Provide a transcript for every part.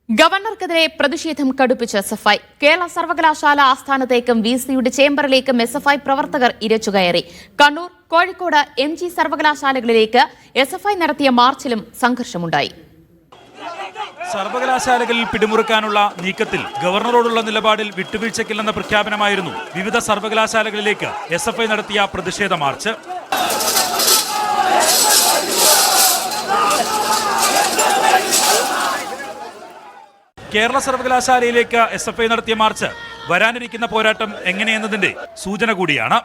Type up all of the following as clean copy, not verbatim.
ഗവർണർക്കെതിരെ പ്രതിഷേധം കടുപ്പിച്ച എസ്എഫ്ഐ. കേരള സർവകലാശാല ആസ്ഥാനത്തേക്കും വിസിയുടെ ചേംബറിലേക്കും എസ്എഫ്ഐ പ്രവർത്തകർ ഇരച്ചുകയറി. കണ്ണൂർ, കോഴിക്കോട്, എംജി സർവകലാശാലകളിലേക്ക് എസ്എഫ്ഐ നടത്തിയ മാർച്ചിലും സംഘർഷമുണ്ടായി. സർവകലാശാലകളിൽ പിടിമുറുക്കാനുള്ള നീക്കത്തിൽ ഗവർണറോടുള്ള നിലപാടിൽ വിട്ടുവീഴ്ചയ്ക്കില്ലെന്ന പ്രഖ്യാപനമായിരുന്നു വിവിധ സർവകലാശാലകളിലേക്ക് എസ്എഫ്ഐ നടത്തിയ പ്രതിഷേധ മാർച്ച്. കേരള സർവകലാശാലയിലേക്ക് എസ്എഫ്ഐ നടത്തിയ മാർച്ച് വരാനിരിക്കുന്ന പോരാട്ടം എങ്ങനെയെന്നതിന്റെ സൂചന കൂടിയാണ്.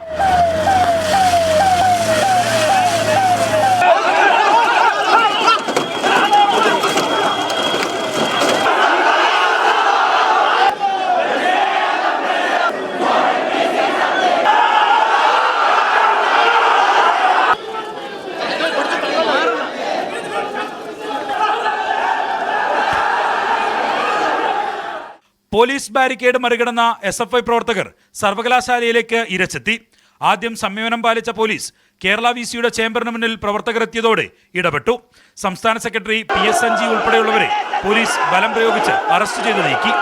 പോലീസ് ബാരിക്കേഡ് മറികടന്ന എസ്എഫ്ഐ പ്രവർത്തകർ സർവകലാശാലയിലേക്ക് ഇരച്ചെത്തി. ആദ്യം സംയമനം പാലിച്ച പോലീസ് കേരള വിസിയുടെ ചേംബറിന് മുന്നിൽ പ്രവർത്തകർ എത്തിയതോടെ ഇടപെട്ടു. സംസ്ഥാന സെക്രട്ടറി PS സഞ്ജീവ് ഉൾപ്പെടെയുള്ളവരെ പോലീസ് ബലം പ്രയോഗിച്ച് അറസ്റ്റ് ചെയ്ത് നീക്കി.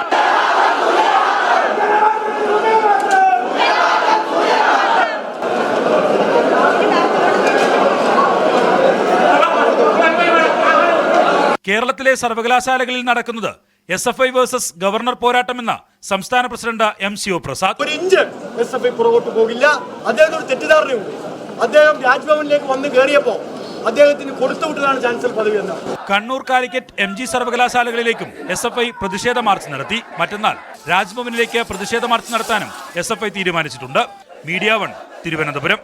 കേരളത്തിലെ സർവകലാശാലകളിൽ നടക്കുന്നത് എസ്എഫ്ഐ വേഴ്സസ് ഗവർണർ പോരാട്ടമെന്ന സംസ്ഥാന പ്രസിഡന്റ് M. ശിവപ്രസാദ്. ഒരു ഇഞ്ച് എസ്എഫ്ഐ പുറകോട്ട് പോകില്ല. അദ്ദേഹത്തിന് ഒരു തെറ്റിദ്ധാരണയുണ്ട്. അദ്ദേഹം രാജ്ഭവനിലേക്ക് വന്ന് കയറിയപ്പോൾ അദ്ദേഹത്തിന് കൊടുത്തുവിട്ടതാണ് ചാൻസലർ പദവി എന്ന്. കണ്ണൂർ, കാലിക്കറ്റ്, MG സർവകലാശാലകളിലേക്കും എസ്എഫ്ഐ പ്രതിഷേധ മാർച്ച് നടത്തി. മറ്റന്നാൾ രാജ്ഭവനിലേക്ക് പ്രതിഷേധ മാർച്ച് നടത്താനും എസ്എഫ്ഐ തീരുമാനിച്ചിട്ടുണ്ട്. മീഡിയ 1, തിരുവനന്തപുരം.